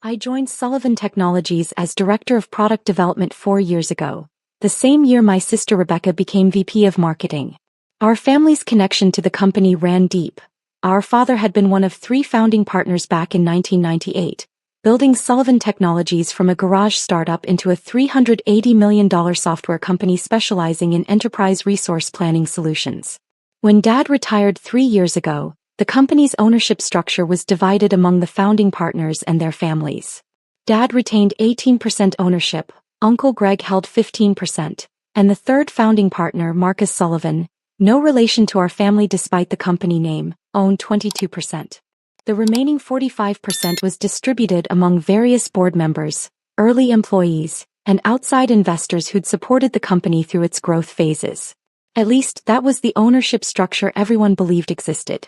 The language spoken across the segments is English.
I joined Sullivan Technologies as Director of Product Development 4 years ago, the same year my sister Rebecca became VP of Marketing. Our family's connection to the company ran deep. Our father had been one of 3 founding partners back in 1998, building Sullivan Technologies from a garage startup into a $380 million software company specializing in enterprise resource planning solutions. When Dad retired 3 years ago, the company's ownership structure was divided among the founding partners and their families. Dad retained 18% ownership, Uncle Greg held 15%, and the third founding partner, Marcus Sullivan, no relation to our family despite the company name, owned 22%. The remaining 45% was distributed among various board members, early employees, and outside investors who'd supported the company through its growth phases. At least that was the ownership structure everyone believed existed.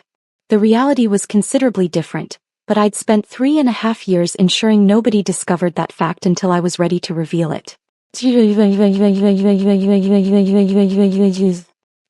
The reality was considerably different, but I'd spent 3.5 years ensuring nobody discovered that fact until I was ready to reveal it.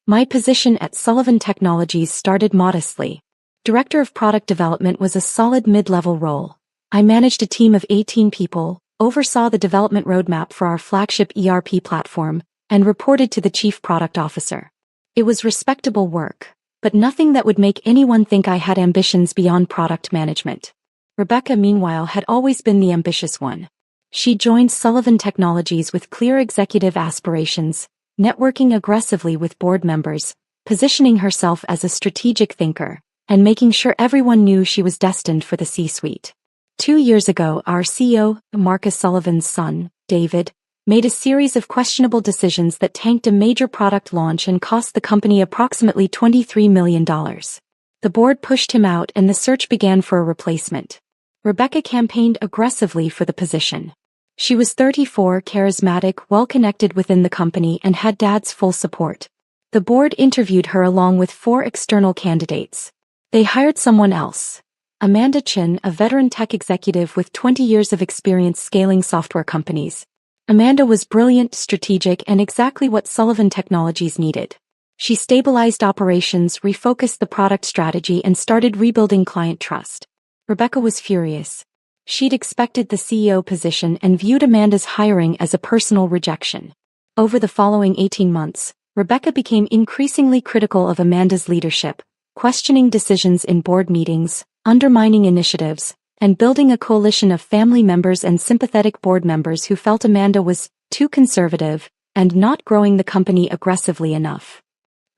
My position at Sullivan Technologies started modestly. Director of Product Development was a solid mid-level role. I managed a team of 18 people, oversaw the development roadmap for our flagship ERP platform, and reported to the Chief Product Officer. It was respectable work, but nothing that would make anyone think I had ambitions beyond product management. Rebecca, meanwhile, had always been the ambitious one. She joined Sullivan Technologies with clear executive aspirations, networking aggressively with board members, positioning herself as a strategic thinker, and making sure everyone knew she was destined for the C-suite. 2 years ago, our CEO, Marcus Sullivan's son, David, made a series of questionable decisions that tanked a major product launch and cost the company approximately $23 million. The board pushed him out and the search began for a replacement. Rebecca campaigned aggressively for the position. She was 34, charismatic, well-connected within the company, and had Dad's full support. The board interviewed her along with 4 external candidates. They hired someone else. Amanda Chin, a veteran tech executive with 20 years of experience scaling software companies. Amanda was brilliant, strategic, and exactly what Sullivan Technologies needed. She stabilized operations, refocused the product strategy, and started rebuilding client trust. Rebecca was furious. She'd expected the CEO position and viewed Amanda's hiring as a personal rejection. Over the following 18 months, Rebecca became increasingly critical of Amanda's leadership, questioning decisions in board meetings, undermining initiatives, and building a coalition of family members and sympathetic board members who felt Amanda was too conservative and not growing the company aggressively enough.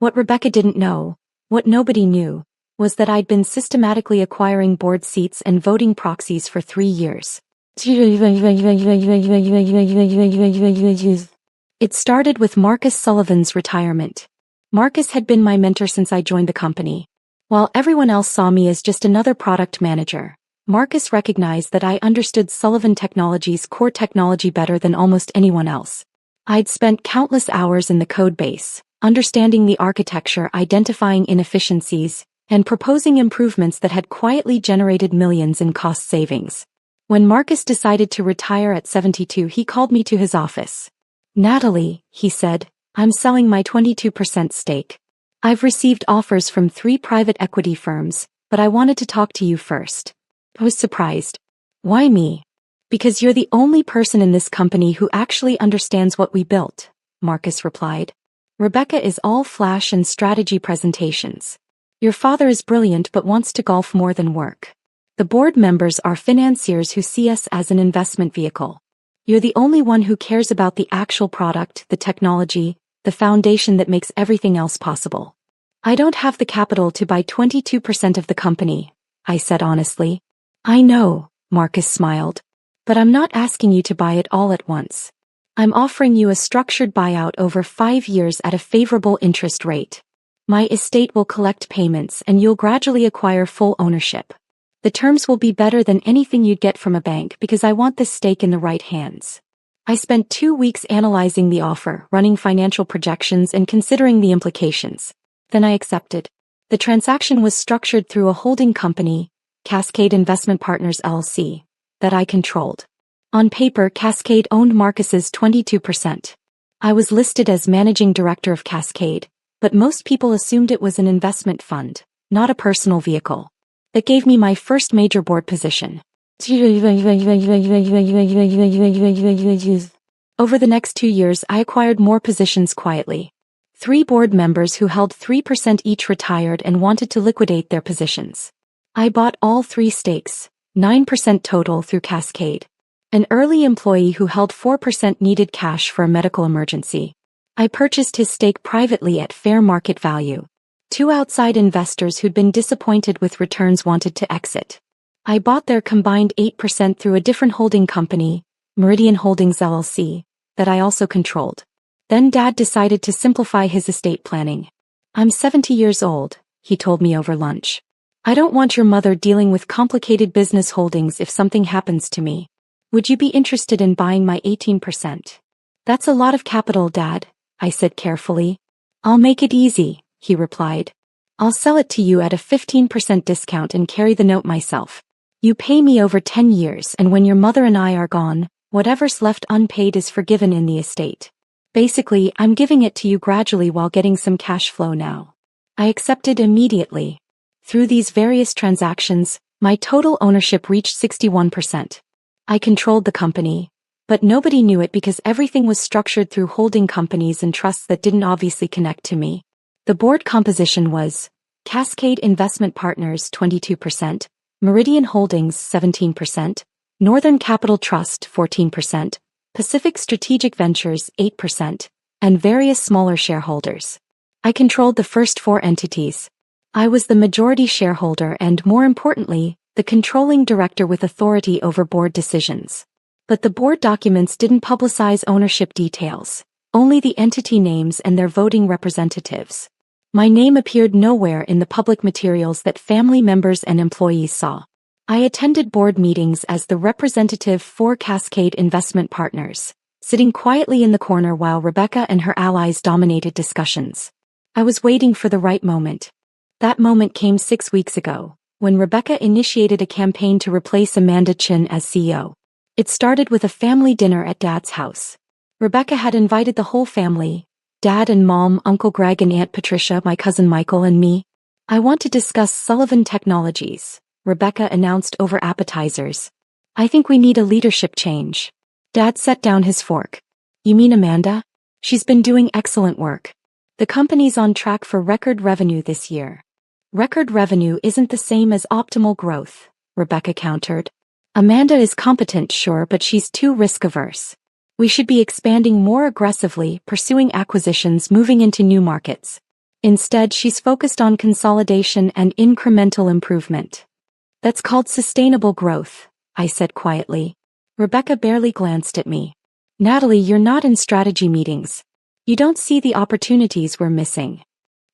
What Rebecca didn't know, what nobody knew, was that I'd been systematically acquiring board seats and voting proxies for 3 years. It started with Marcus Sullivan's retirement. Marcus had been my mentor since I joined the company. While everyone else saw me as just another product manager, Marcus recognized that I understood Sullivan Technologies' core technology better than almost anyone else. I'd spent countless hours in the code base, understanding the architecture, identifying inefficiencies, and proposing improvements that had quietly generated millions in cost savings. When Marcus decided to retire at 72, he called me to his office. "Natalie," he said, "I'm selling my 22% stake. I've received offers from 3 private equity firms, but I wanted to talk to you first." I was surprised. "Why me?" "Because you're the only person in this company who actually understands what we built," Marcus replied. "Rebecca is all flash and strategy presentations. Your father is brilliant but wants to golf more than work. The board members are financiers who see us as an investment vehicle. You're the only one who cares about the actual product, the technology, the foundation that makes everything else possible." "I don't have the capital to buy 22% of the company," I said honestly. "I know," Marcus smiled. "But I'm not asking you to buy it all at once. I'm offering you a structured buyout over 5 years at a favorable interest rate. My estate will collect payments and you'll gradually acquire full ownership. The terms will be better than anything you'd get from a bank because I want this stake in the right hands." I spent 2 weeks analyzing the offer, running financial projections and considering the implications. Then I accepted. The transaction was structured through a holding company, Cascade Investment Partners LLC, that I controlled. On paper, Cascade owned Marcus's 22%. I was listed as managing director of Cascade, but most people assumed it was an investment fund, not a personal vehicle. That gave me my first major board position. Over the next 2 years, I acquired more positions quietly. 3 board members who held 3% each retired and wanted to liquidate their positions. I bought all 3 stakes, 9% total through Cascade. An early employee who held 4% needed cash for a medical emergency. I purchased his stake privately at fair market value. 2 outside investors who'd been disappointed with returns wanted to exit. I bought their combined 8% through a different holding company, Meridian Holdings LLC, that I also controlled. Then Dad decided to simplify his estate planning. "I'm 70 years old," he told me over lunch. "I don't want your mother dealing with complicated business holdings if something happens to me. Would you be interested in buying my 18%? "That's a lot of capital, Dad," I said carefully. "I'll make it easy," he replied. "I'll sell it to you at a 15% discount and carry the note myself. You pay me over 10 years, and when your mother and I are gone, whatever's left unpaid is forgiven in the estate. Basically, I'm giving it to you gradually while getting some cash flow now." I accepted immediately. Through these various transactions, my total ownership reached 61%. I controlled the company, but nobody knew it because everything was structured through holding companies and trusts that didn't obviously connect to me. The board composition was Cascade Investment Partners 22%, Meridian Holdings 17%, Northern Capital Trust 14%, Pacific Strategic Ventures 8%, and various smaller shareholders. I controlled the first 4 entities. I was the majority shareholder and, more importantly, the controlling director with authority over board decisions. But the board documents didn't publicize ownership details, only the entity names and their voting representatives. My name appeared nowhere in the public materials that family members and employees saw. I attended board meetings as the representative for Cascade Investment Partners, sitting quietly in the corner while Rebecca and her allies dominated discussions. I was waiting for the right moment. That moment came 6 weeks ago, when Rebecca initiated a campaign to replace Amanda Chin as CEO. It started with a family dinner at Dad's house. Rebecca had invited the whole family, Dad and Mom, Uncle Greg and Aunt Patricia, my cousin Michael and me. "I want to discuss Sullivan Technologies," Rebecca announced over appetizers. "I think we need a leadership change." Dad set down his fork. "You mean Amanda? She's been doing excellent work. The company's on track for record revenue this year." "Record revenue isn't the same as optimal growth," Rebecca countered. "Amanda is competent, sure, but she's too risk-averse. We should be expanding more aggressively, pursuing acquisitions, moving into new markets. Instead, she's focused on consolidation and incremental improvement." "That's called sustainable growth," I said quietly. Rebecca barely glanced at me. "Natalie, you're not in strategy meetings. You don't see the opportunities we're missing."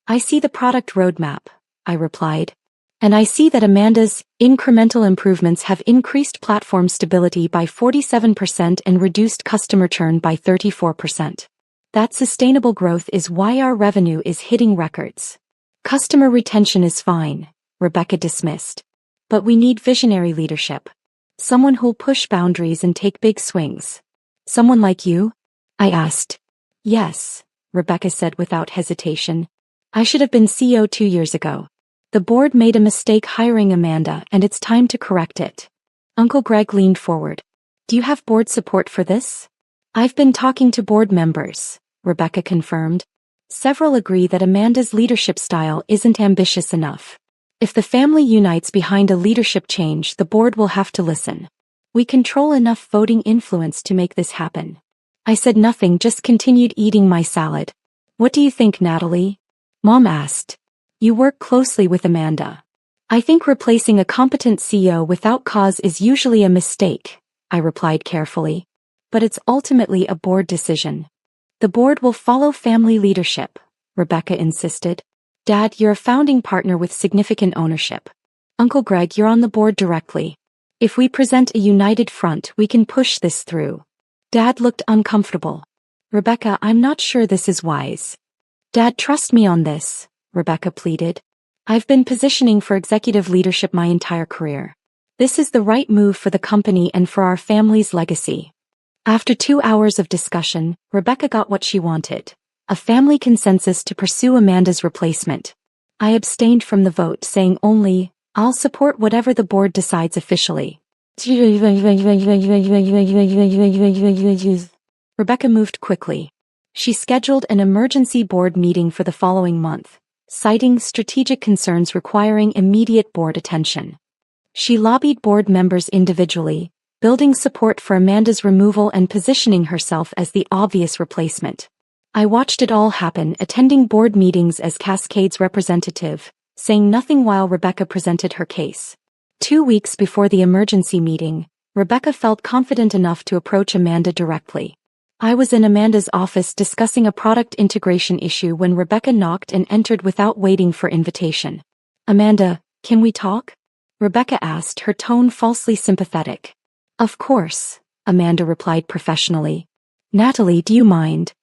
"I see the product roadmap," I replied. "And I see that Amanda's incremental improvements have increased platform stability by 47% and reduced customer churn by 34%. That sustainable growth is why our revenue is hitting records." "Customer retention is fine," Rebecca dismissed. "But we need visionary leadership. Someone who'll push boundaries and take big swings." "Someone like you?" I asked. "Yes," Rebecca said without hesitation. "I should have been CEO 2 years ago. The board made a mistake hiring Amanda, and it's time to correct it." Uncle Greg leaned forward. "Do you have board support for this?" "I've been talking to board members," Rebecca confirmed. "Several agree that Amanda's leadership style isn't ambitious enough. If the family unites behind a leadership change, the board will have to listen. We control enough voting influence to make this happen." I said nothing, just continued eating my salad. "What do you think, Natalie?" Mom asked. "You work closely with Amanda. I think replacing a competent CEO without cause is usually a mistake," I replied carefully. "But it's ultimately a board decision." "The board will follow family leadership," Rebecca insisted. "Dad, you're a founding partner with significant ownership. Uncle Greg, you're on the board directly. If we present a united front, we can push this through." Dad looked uncomfortable. "Rebecca, I'm not sure this is wise." "Dad, trust me on this," Rebecca pleaded. "I've been positioning for executive leadership my entire career. This is the right move for the company and for our family's legacy." After 2 hours of discussion, Rebecca got what she wanted: a family consensus to pursue Amanda's replacement. I abstained from the vote, saying only, "I'll support whatever the board decides officially." Rebecca moved quickly. She scheduled an emergency board meeting for the following month, citing strategic concerns requiring immediate board attention. She lobbied board members individually, building support for Amanda's removal and positioning herself as the obvious replacement. I watched it all happen, attending board meetings as Cascade's representative, saying nothing while Rebecca presented her case. 2 weeks before the emergency meeting, Rebecca felt confident enough to approach Amanda directly. I was in Amanda's office discussing a product integration issue when Rebecca knocked and entered without waiting for invitation. "Amanda, can we talk?" Rebecca asked, her tone falsely sympathetic. "Of course," Amanda replied professionally. "Natalie, do you mind?"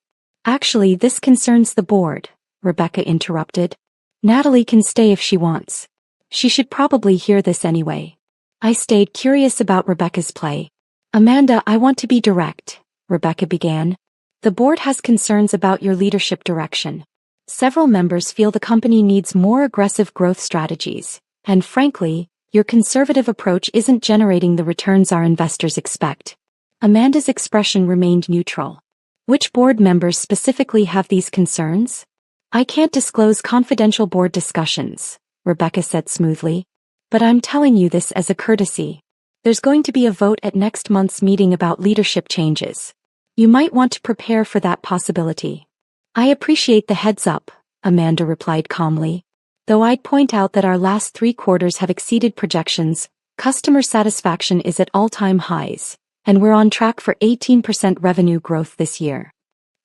"Actually, this concerns the board," Rebecca interrupted. "Natalie can stay if she wants. She should probably hear this anyway." I stayed curious about Rebecca's play. "Amanda, I want to be direct," Rebecca began. "The board has concerns about your leadership direction. Several members feel the company needs more aggressive growth strategies, and frankly, your conservative approach isn't generating the returns our investors expect." Amanda's expression remained neutral. "Which board members specifically have these concerns?" "I can't disclose confidential board discussions," Rebecca said smoothly. "But I'm telling you this as a courtesy. There's going to be a vote at next month's meeting about leadership changes. You might want to prepare for that possibility." "I appreciate the heads up," Amanda replied calmly. "Though I'd point out that our last 3 quarters have exceeded projections, customer satisfaction is at all-time highs, and we're on track for 18% revenue growth this year."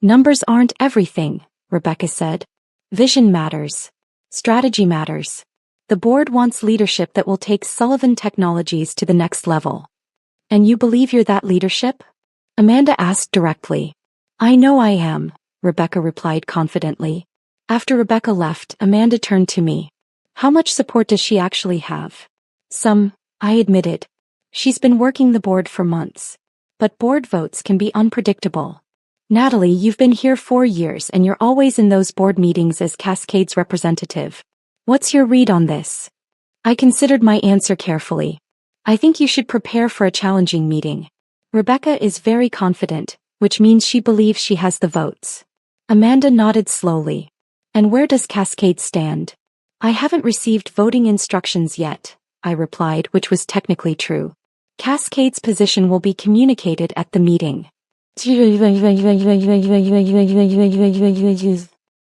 "Numbers aren't everything," Rebecca said. "Vision matters. Strategy matters. The board wants leadership that will take Sullivan Technologies to the next level." "And you believe you're that leadership?" Amanda asked directly. "I know I am," Rebecca replied confidently. After Rebecca left, Amanda turned to me. "How much support does she actually have?" "Some," I admitted. "She's been working the board for months. But board votes can be unpredictable. Natalie, you've been here 4 years and you're always in those board meetings as Cascade's representative. What's your read on this?" I considered my answer carefully. "I think you should prepare for a challenging meeting. Rebecca is very confident, which means she believes she has the votes." Amanda nodded slowly. "And where does Cascade stand?" "I haven't received voting instructions yet," I replied, which was technically true. "Cascade's position will be communicated at the meeting."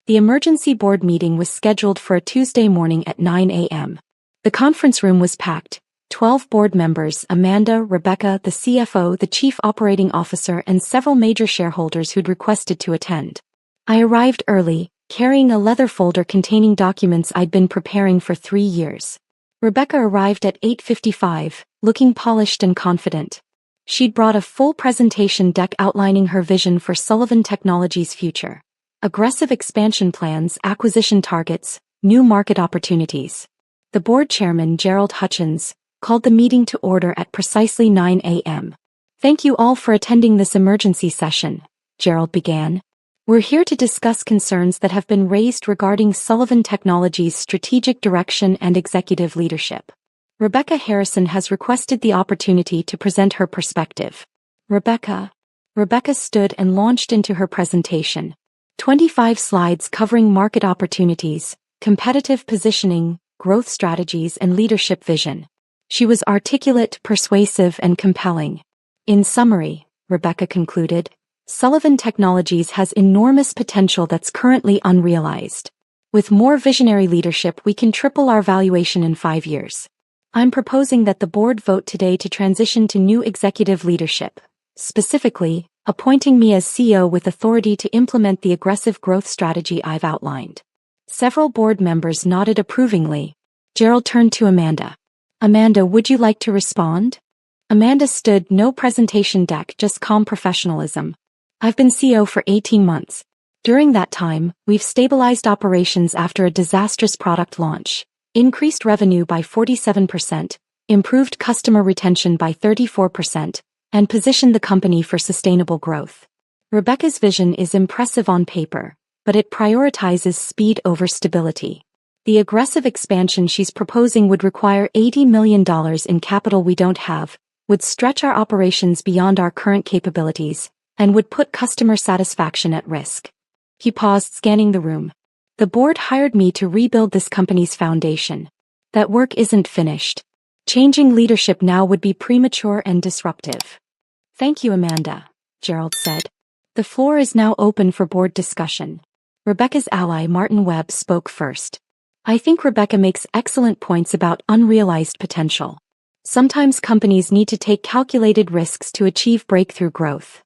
The emergency board meeting was scheduled for a Tuesday morning at 9 a.m. The conference room was packed. 12 board members, Amanda, Rebecca, the CFO, the chief operating officer, and several major shareholders who'd requested to attend. I arrived early, carrying a leather folder containing documents I'd been preparing for 3 years. Rebecca arrived at 8:55, looking polished and confident. She'd brought a full presentation deck outlining her vision for Sullivan Technologies' future. Aggressive expansion plans, acquisition targets, new market opportunities. The board chairman, Gerald Hutchins, called the meeting to order at precisely 9 a.m. "Thank you all for attending this emergency session," Gerald began. "We're here to discuss concerns that have been raised regarding Sullivan Technologies' strategic direction and executive leadership. Rebecca Harrison has requested the opportunity to present her perspective." Rebecca stood and launched into her presentation. 25 slides covering market opportunities, competitive positioning, growth strategies, and leadership vision. She was articulate, persuasive, and compelling. "In summary," Rebecca concluded, "Sullivan Technologies has enormous potential that's currently unrealized. With more visionary leadership, we can triple our valuation in 5 years. I'm proposing that the board vote today to transition to new executive leadership, specifically, appointing me as CEO with authority to implement the aggressive growth strategy I've outlined." Several board members nodded approvingly. Gerald turned to Amanda. "Amanda, would you like to respond?" Amanda stood, no presentation deck, just calm professionalism. "I've been CEO for 18 months. During that time, we've stabilized operations after a disastrous product launch, increased revenue by 47%, improved customer retention by 34%, and positioned the company for sustainable growth. Rebecca's vision is impressive on paper, but it prioritizes speed over stability. The aggressive expansion she's proposing would require $80 million in capital we don't have, would stretch our operations beyond our current capabilities, and would put customer satisfaction at risk. He paused, scanning the room. The board hired me to rebuild this company's foundation. That work isn't finished. Changing leadership now would be premature and disruptive. Thank you, Amanda, Gerald said. The floor is now open for board discussion. Rebecca's ally Martin Webb spoke first. I think Rebecca makes excellent points about unrealized potential. Sometimes companies need to take calculated risks to achieve breakthrough growth.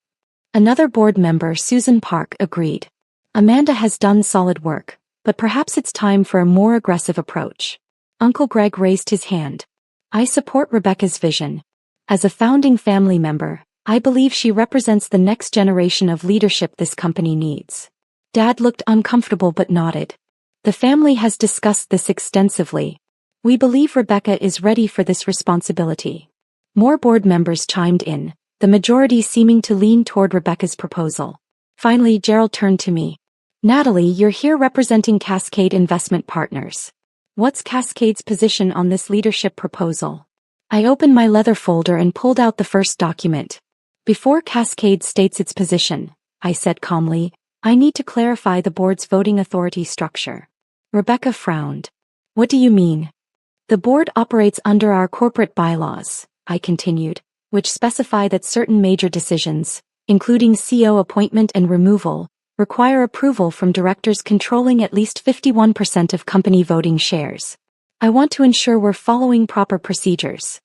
Another board member, Susan Park, agreed. Amanda has done solid work, but perhaps it's time for a more aggressive approach. Uncle Greg raised his hand. I support Rebecca's vision. As a founding family member, I believe she represents the next generation of leadership this company needs. Dad looked uncomfortable but nodded. The family has discussed this extensively. We believe Rebecca is ready for this responsibility. More board members chimed in, the majority seeming to lean toward Rebecca's proposal. Finally, Gerald turned to me. Natalie, you're here representing Cascade Investment Partners. What's Cascade's position on this leadership proposal? I opened my leather folder and pulled out the first document. Before Cascade states its position, I said calmly, I need to clarify the board's voting authority structure. Rebecca frowned. What do you mean? The board operates under our corporate bylaws, I continued, which specify that certain major decisions, including CEO appointment and removal, require approval from directors controlling at least 51% of company voting shares. I want to ensure we're following proper procedures.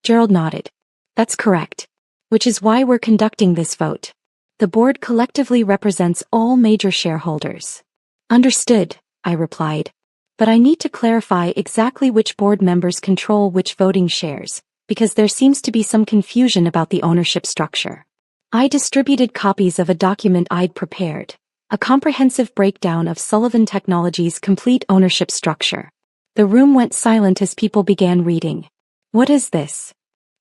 Gerald nodded. That's correct. Which is why we're conducting this vote. The board collectively represents all major shareholders. Understood, I replied. But I need to clarify exactly which board members control which voting shares, because there seems to be some confusion about the ownership structure. I distributed copies of a document I'd prepared, a comprehensive breakdown of Sullivan Technologies' complete ownership structure. The room went silent as people began reading. What is this?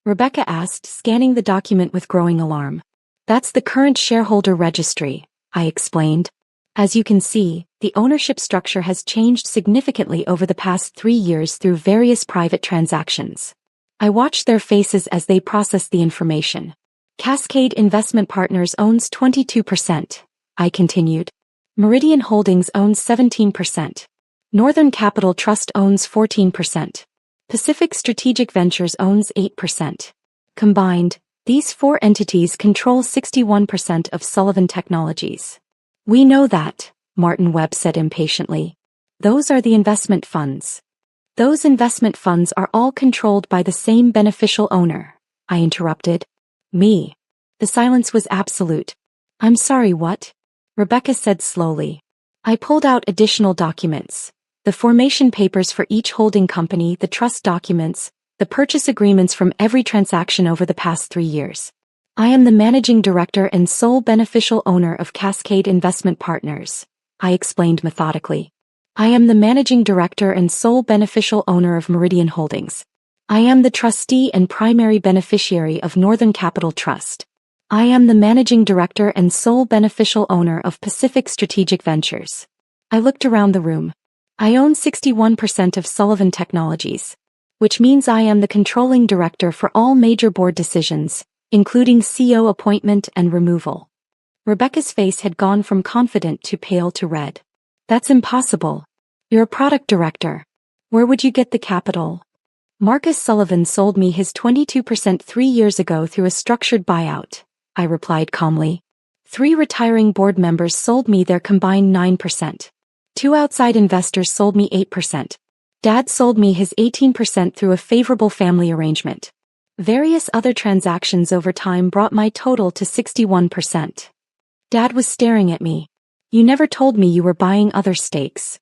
Rebecca asked, scanning the document with growing alarm. That's the current shareholder registry, I explained. As you can see, the ownership structure has changed significantly over the past 3 years through various private transactions. I watched their faces as they processed the information. Cascade Investment Partners owns 22%, I continued. Meridian Holdings owns 17%. Northern Capital Trust owns 14%. Pacific Strategic Ventures owns 8%. Combined, these 4 entities control 61% of Sullivan Technologies. We know that, Martin Webb said impatiently. Those are the investment funds. Those investment funds are all controlled by the same beneficial owner, I interrupted. Me. The silence was absolute. I'm sorry, what? Rebecca said slowly. I pulled out additional documents. The formation papers for each holding company, the trust documents, the purchase agreements from every transaction over the past 3 years. I am the managing director and sole beneficial owner of Cascade Investment Partners, I explained methodically. I am the managing director and sole beneficial owner of Meridian Holdings. I am the trustee and primary beneficiary of Northern Capital Trust. I am the managing director and sole beneficial owner of Pacific Strategic Ventures. I looked around the room. I own 61% of Sullivan Technologies, which means I am the controlling director for all major board decisions, including CEO appointment and removal. Rebecca's face had gone from confident to pale to red. That's impossible. You're a product director. Where would you get the capital? Marcus Sullivan sold me his 22% 3 years ago through a structured buyout, I replied calmly. 3 retiring board members sold me their combined 9%. 2 outside investors sold me 8%. Dad sold me his 18% through a favorable family arrangement. Various other transactions over time brought my total to 61%. Dad was staring at me. You never told me you were buying other stakes.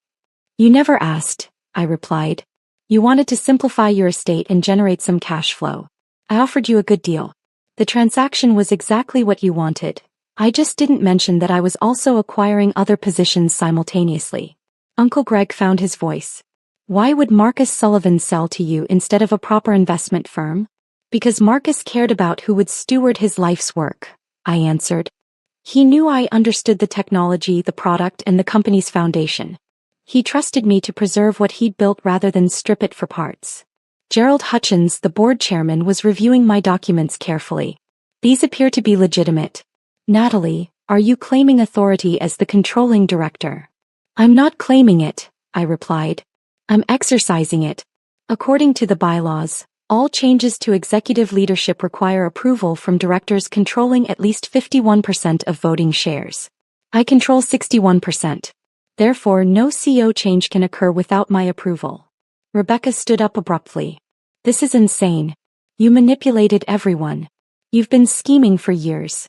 You never asked, I replied. You wanted to simplify your estate and generate some cash flow. I offered you a good deal. The transaction was exactly what you wanted. I just didn't mention that I was also acquiring other positions simultaneously. Uncle Greg found his voice. Why would Marcus Sullivan sell to you instead of a proper investment firm? Because Marcus cared about who would steward his life's work, I answered. He knew I understood the technology, the product, and the company's foundation. He trusted me to preserve what he'd built rather than strip it for parts. Gerald Hutchins, the board chairman, was reviewing my documents carefully. These appear to be legitimate. Natalie, are you claiming authority as the controlling director? I'm not claiming it, I replied. I'm exercising it. According to the bylaws, all changes to executive leadership require approval from directors controlling at least 51% of voting shares. I control 61%. Therefore, no CEO change can occur without my approval. Rebecca stood up abruptly. This is insane. You manipulated everyone. You've been scheming for years.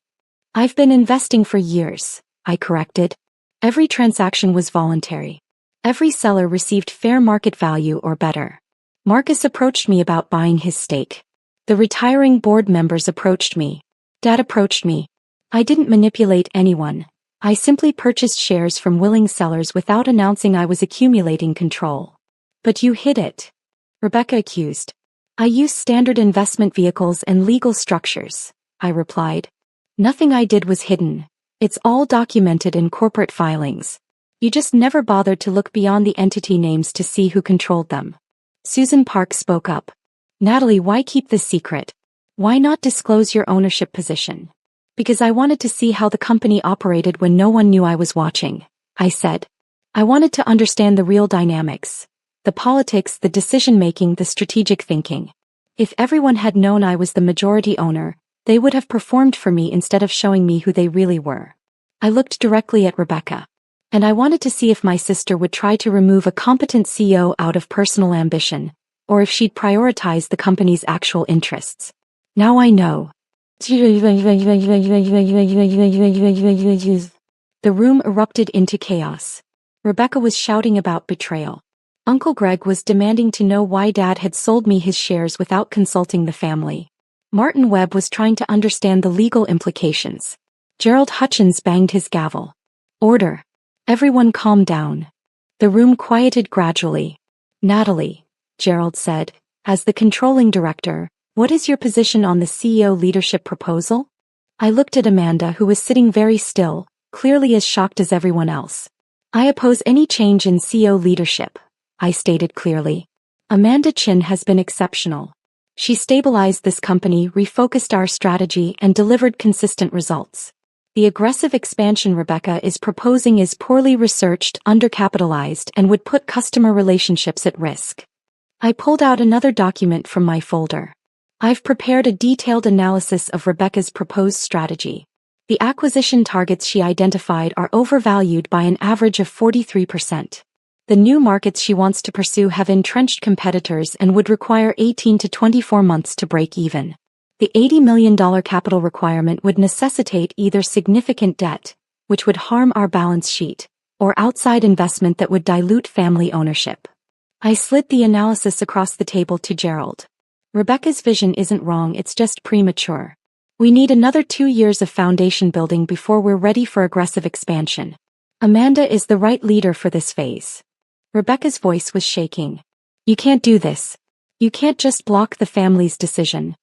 I've been investing for years, I corrected. Every transaction was voluntary. Every seller received fair market value or better. Marcus approached me about buying his stake. The retiring board members approached me. Dad approached me. I didn't manipulate anyone. I simply purchased shares from willing sellers without announcing I was accumulating control. But you hid it, Rebecca accused. I use standard investment vehicles and legal structures, I replied. Nothing I did was hidden. It's all documented in corporate filings. You just never bothered to look beyond the entity names to see who controlled them. Susan Park spoke up. Natalie, why keep this secret? Why not disclose your ownership position? Because I wanted to see how the company operated when no one knew I was watching, I said. I wanted to understand the real dynamics. The politics, the decision-making, the strategic thinking. If everyone had known I was the majority owner, they would have performed for me instead of showing me who they really were. I looked directly at Rebecca. And I wanted to see if my sister would try to remove a competent CEO out of personal ambition, or if she'd prioritize the company's actual interests. Now I know. The room erupted into chaos. Rebecca was shouting about betrayal. Uncle Greg was demanding to know why Dad had sold me his shares without consulting the family. Martin Webb was trying to understand the legal implications. Gerald Hutchins banged his gavel. Order. Everyone calm down. The room quieted gradually. Natalie, Gerald said, as the controlling director, what is your position on the CEO leadership proposal? I looked at Amanda, who was sitting very still, clearly as shocked as everyone else. I oppose any change in CEO leadership, I stated clearly. Amanda Chin has been exceptional. She stabilized this company, refocused our strategy, and delivered consistent results. The aggressive expansion Rebecca is proposing is poorly researched, undercapitalized, and would put customer relationships at risk. I pulled out another document from my folder. I've prepared a detailed analysis of Rebecca's proposed strategy. The acquisition targets she identified are overvalued by an average of 43%. The new markets she wants to pursue have entrenched competitors and would require 18 to 24 months to break even. The $80 million capital requirement would necessitate either significant debt, which would harm our balance sheet, or outside investment that would dilute family ownership. I slid the analysis across the table to Gerald. Rebecca's vision isn't wrong, it's just premature. We need another 2 years of foundation building before we're ready for aggressive expansion. Amanda is the right leader for this phase. Rebecca's voice was shaking. You can't do this. You can't just block the family's decision.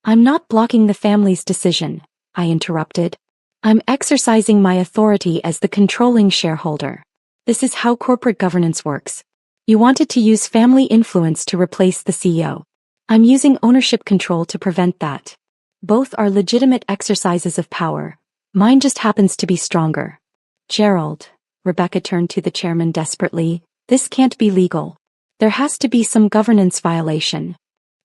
I'm not blocking the family's decision, I interrupted. I'm exercising my authority as the controlling shareholder. This is how corporate governance works. You wanted to use family influence to replace the CEO. I'm using ownership control to prevent that. Both are legitimate exercises of power. Mine just happens to be stronger. Gerald, Rebecca turned to the chairman desperately, this can't be legal. There has to be some governance violation.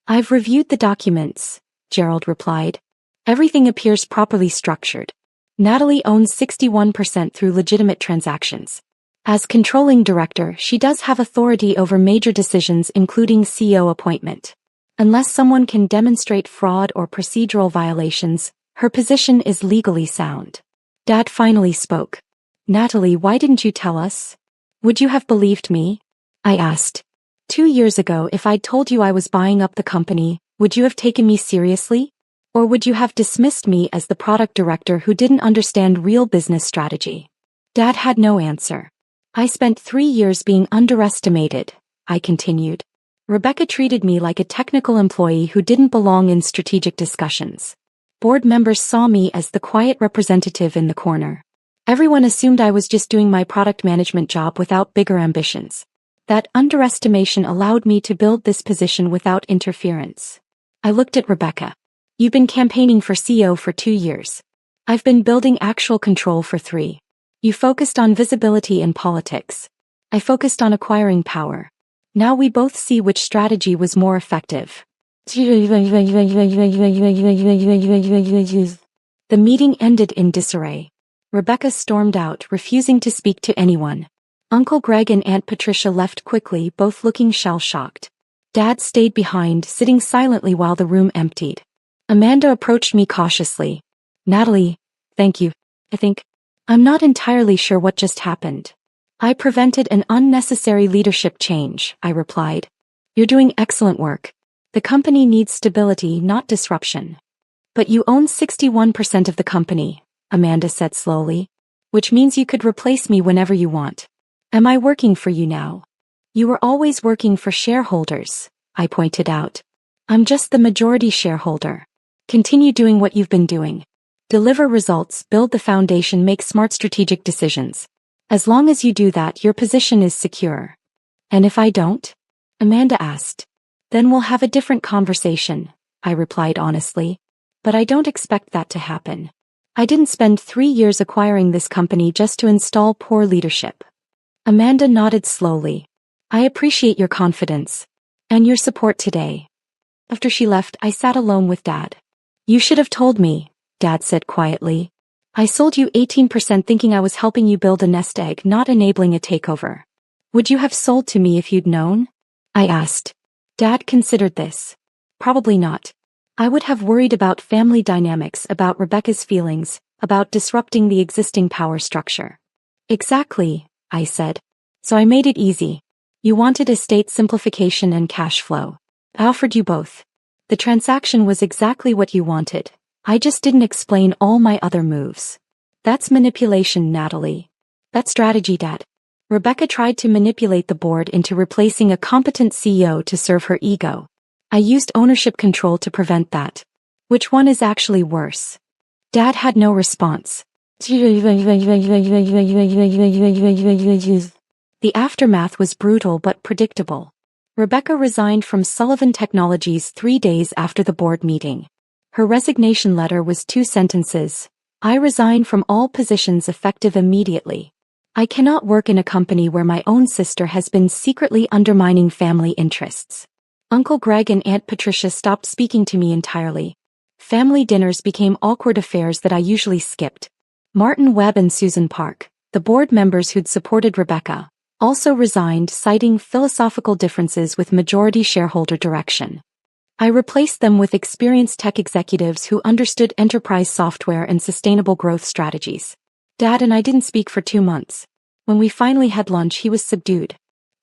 I've reviewed the documents, Gerald replied. Everything appears properly structured. Natalie owns 61% through legitimate transactions. As controlling director, she does have authority over major decisions including CEO appointment. Unless someone can demonstrate fraud or procedural violations, her position is legally sound. Dad finally spoke. Natalie, why didn't you tell us? Would you have believed me? I asked. 2 years ago, if I'd told you I was buying up the company, would you have taken me seriously? Or would you have dismissed me as the product director who didn't understand real business strategy? Dad had no answer. I spent 3 years being underestimated, I continued. Rebecca treated me like a technical employee who didn't belong in strategic discussions. Board members saw me as the quiet representative in the corner. Everyone assumed I was just doing my product management job without bigger ambitions. That underestimation allowed me to build this position without interference. I looked at Rebecca. You've been campaigning for CEO for 2 years. I've been building actual control for 3. You focused on visibility in politics. I focused on acquiring power. Now we both see which strategy was more effective. The meeting ended in disarray. Rebecca stormed out, refusing to speak to anyone. Uncle Greg and Aunt Patricia left quickly, both looking shell-shocked. Dad stayed behind, sitting silently while the room emptied. Amanda approached me cautiously. Natalie, thank you. I'm not entirely sure what just happened. I prevented an unnecessary leadership change, I replied. You're doing excellent work. The company needs stability, not disruption. But you own 61% of the company, Amanda said slowly. Which means you could replace me whenever you want. Am I working for you now? You were always working for shareholders, I pointed out. I'm just the majority shareholder. Continue doing what you've been doing. Deliver results, build the foundation, make smart strategic decisions. As long as you do that, your position is secure. And if I don't? Amanda asked. Then we'll have a different conversation, I replied honestly. But I don't expect that to happen. I didn't spend 3 years acquiring this company just to install poor leadership. Amanda nodded slowly. I appreciate your confidence. And your support today. After she left, I sat alone with Dad. You should have told me, Dad said quietly. I sold you 18% thinking I was helping you build a nest egg, not enabling a takeover. Would you have sold to me if you'd known? I asked. Dad considered this. Probably not. I would have worried about family dynamics, about Rebecca's feelings, about disrupting the existing power structure. Exactly, I said. So I made it easy. You wanted estate simplification and cash flow. I offered you both. The transaction was exactly what you wanted. I just didn't explain all my other moves. That's manipulation, Natalie. That's strategy, Dad. Rebecca tried to manipulate the board into replacing a competent CEO to serve her ego. I used ownership control to prevent that. Which one is actually worse? Dad had no response. The aftermath was brutal but predictable. Rebecca resigned from Sullivan Technologies 3 days after the board meeting. Her resignation letter was 2 sentences. I resign from all positions effective immediately. I cannot work in a company where my own sister has been secretly undermining family interests. Uncle Greg and Aunt Patricia stopped speaking to me entirely. Family dinners became awkward affairs that I usually skipped. Martin Webb and Susan Park, the board members who'd supported Rebecca, also resigned, citing philosophical differences with majority shareholder direction. I replaced them with experienced tech executives who understood enterprise software and sustainable growth strategies. Dad and I didn't speak for 2 months. When we finally had lunch, he was subdued.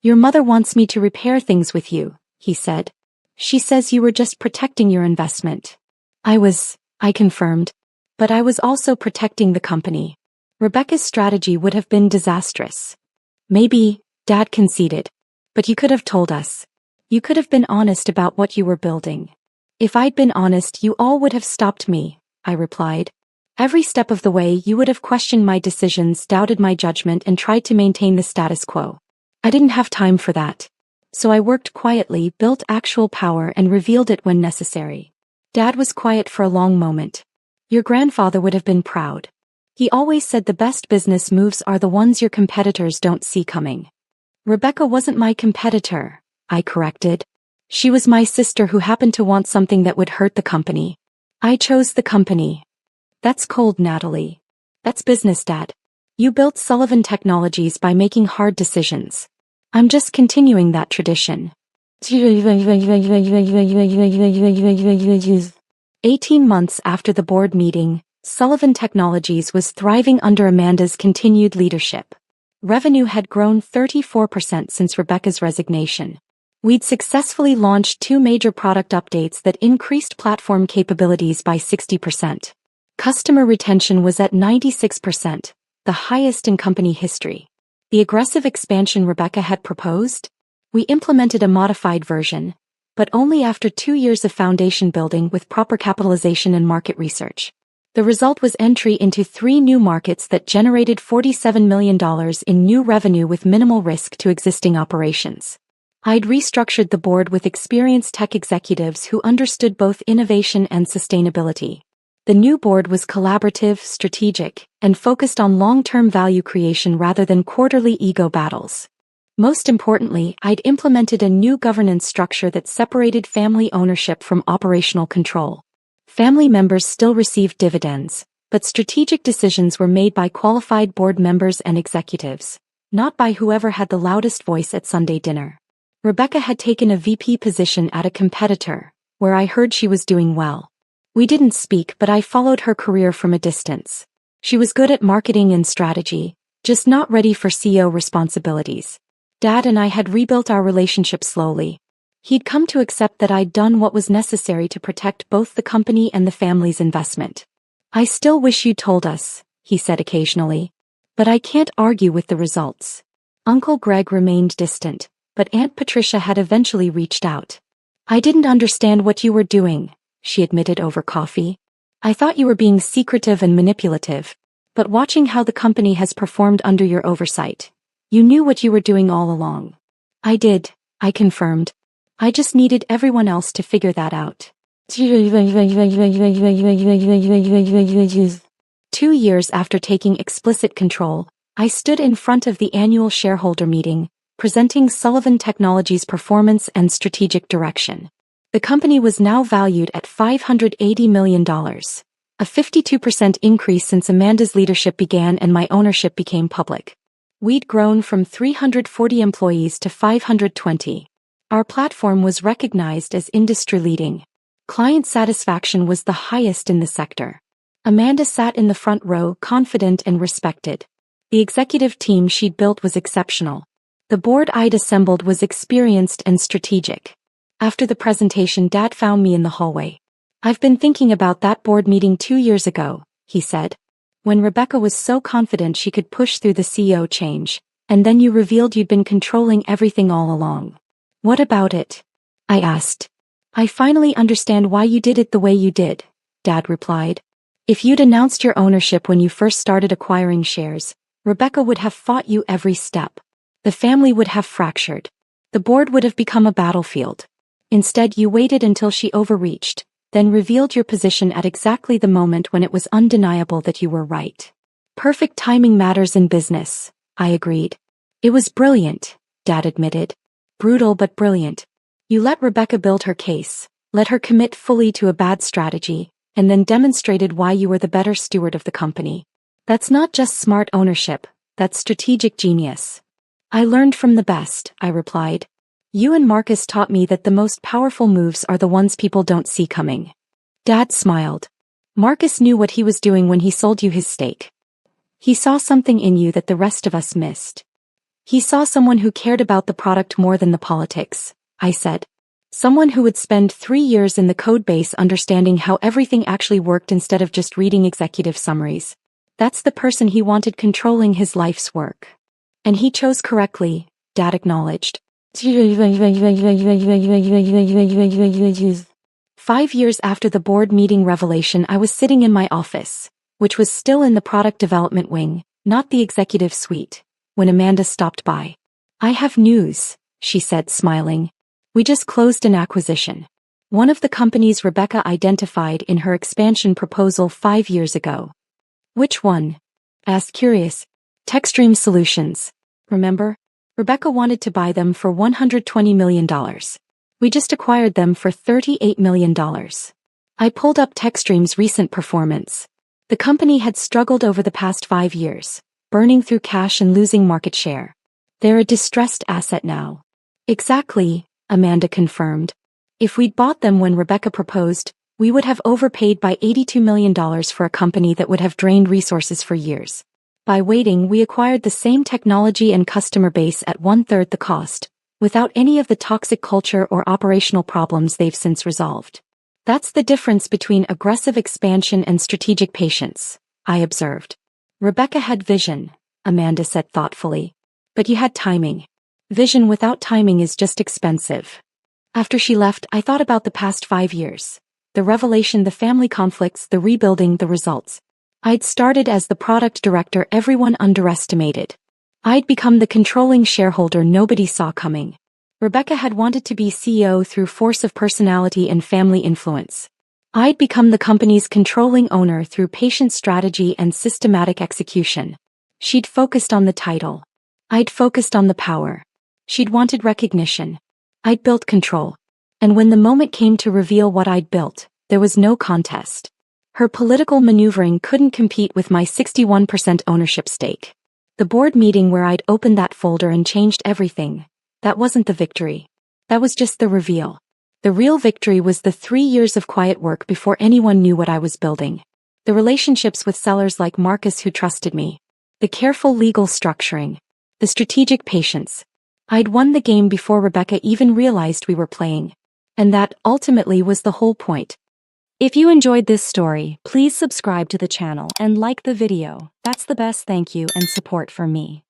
Your mother wants me to repair things with you, he said. She says you were just protecting your investment. I confirmed. But I was also protecting the company. Rebecca's strategy would have been disastrous. Maybe, Dad conceded. But you could have told us. You could have been honest about what you were building. If I'd been honest, you all would have stopped me, I replied. Every step of the way you would have questioned my decisions, doubted my judgment, and tried to maintain the status quo. I didn't have time for that. So I worked quietly, built actual power, and revealed it when necessary. Dad was quiet for a long moment. Your grandfather would have been proud. He always said the best business moves are the ones your competitors don't see coming. Rebecca wasn't my competitor, I corrected. She was my sister who happened to want something that would hurt the company. I chose the company. That's cold, Natalie. That's business, Dad. You built Sullivan Technologies by making hard decisions. I'm just continuing that tradition. 18 months after the board meeting, Sullivan Technologies was thriving under Amanda's continued leadership. Revenue had grown 34% since Rebecca's resignation. We'd successfully launched 2 major product updates that increased platform capabilities by 60%. Customer retention was at 96%, the highest in company history. The aggressive expansion Rebecca had proposed? We implemented a modified version, but only after 2 years of foundation building with proper capitalization and market research. The result was entry into 3 new markets that generated $47 million in new revenue with minimal risk to existing operations. I'd restructured the board with experienced tech executives who understood both innovation and sustainability. The new board was collaborative, strategic, and focused on long-term value creation rather than quarterly ego battles. Most importantly, I'd implemented a new governance structure that separated family ownership from operational control. Family members still received dividends, but strategic decisions were made by qualified board members and executives, not by whoever had the loudest voice at Sunday dinner. Rebecca had taken a VP position at a competitor, where I heard she was doing well. We didn't speak, but I followed her career from a distance. She was good at marketing and strategy, just not ready for CEO responsibilities. Dad and I had rebuilt our relationship slowly. He'd come to accept that I'd done what was necessary to protect both the company and the family's investment. "I still wish you'd told us," he said occasionally. "But I can't argue with the results." Uncle Greg remained distant, but Aunt Patricia had eventually reached out. "I didn't understand what you were doing," she admitted over coffee. "I thought you were being secretive and manipulative, but watching how the company has performed under your oversight, you knew what you were doing all along." "I did," I confirmed. "I just needed everyone else to figure that out." 2 years after taking explicit control, I stood in front of the annual shareholder meeting, presenting Sullivan Technologies' performance and strategic direction. The company was now valued at $580 million, a 52% increase since Amanda's leadership began and my ownership became public. We'd grown from 340 employees to 520. Our platform was recognized as industry-leading. Client satisfaction was the highest in the sector. Amanda sat in the front row, confident and respected. The executive team she'd built was exceptional. The board I'd assembled was experienced and strategic. After the presentation, Dad found me in the hallway. "I've been thinking about that board meeting 2 years ago," he said. "When Rebecca was so confident she could push through the CEO change, and then you revealed you'd been controlling everything all along." "What about it?" I asked. "I finally understand why you did it the way you did," Dad replied. "If you'd announced your ownership when you first started acquiring shares, Rebecca would have fought you every step. The family would have fractured. The board would have become a battlefield. Instead, you waited until she overreached, then revealed your position at exactly the moment when it was undeniable that you were right." "Perfect timing matters in business," I agreed. "It was brilliant," Dad admitted. "Brutal but brilliant. You let Rebecca build her case, let her commit fully to a bad strategy, and then demonstrated why you were the better steward of the company. That's not just smart ownership, that's strategic genius." "I learned from the best," I replied. "You and Marcus taught me that the most powerful moves are the ones people don't see coming." Dad smiled. "Marcus knew what he was doing when he sold you his stake. He saw something in you that the rest of us missed. He saw someone who cared about the product more than the politics," I said. "Someone who would spend 3 years in the code base understanding how everything actually worked instead of just reading executive summaries. That's the person he wanted controlling his life's work. And he chose correctly," Dad acknowledged. 5 years after the board meeting revelation, I was sitting in my office, which was still in the product development wing, not the executive suite, when Amanda stopped by. "I have news," she said, smiling. "We just closed an acquisition. One of the companies Rebecca identified in her expansion proposal 5 years ago." "Which one?" asked curious. "Techstream Solutions. Remember? Rebecca wanted to buy them for $120 million. We just acquired them for $38 million. I pulled up Techstream's recent performance. The company had struggled over the past 5 years, burning through cash and losing market share. They're a distressed asset now." "Exactly," Amanda confirmed. "If we'd bought them when Rebecca proposed, we would have overpaid by $82 million for a company that would have drained resources for years. By waiting, we acquired the same technology and customer base at 1/3 the cost, without any of the toxic culture or operational problems they've since resolved. That's the difference between aggressive expansion and strategic patience," I observed. "Rebecca had vision," Amanda said thoughtfully. "But you had timing. Vision without timing is just expensive." After she left, I thought about the past 5 years. The revelation, the family conflicts, the rebuilding, the results. I'd started as the product director everyone underestimated. I'd become the controlling shareholder nobody saw coming. Rebecca had wanted to be CEO through force of personality and family influence. I'd become the company's controlling owner through patient strategy and systematic execution. She'd focused on the title. I'd focused on the power. She'd wanted recognition. I'd built control. And when the moment came to reveal what I'd built, there was no contest. Her political maneuvering couldn't compete with my 61% ownership stake. The board meeting where I'd opened that folder and changed everything, that wasn't the victory. That was just the reveal. The real victory was the 3 years of quiet work before anyone knew what I was building. The relationships with sellers like Marcus who trusted me. The careful legal structuring. The strategic patience. I'd won the game before Rebecca even realized we were playing. And that, ultimately, was the whole point. If you enjoyed this story, please subscribe to the channel and like the video. That's the best thank you and support for me.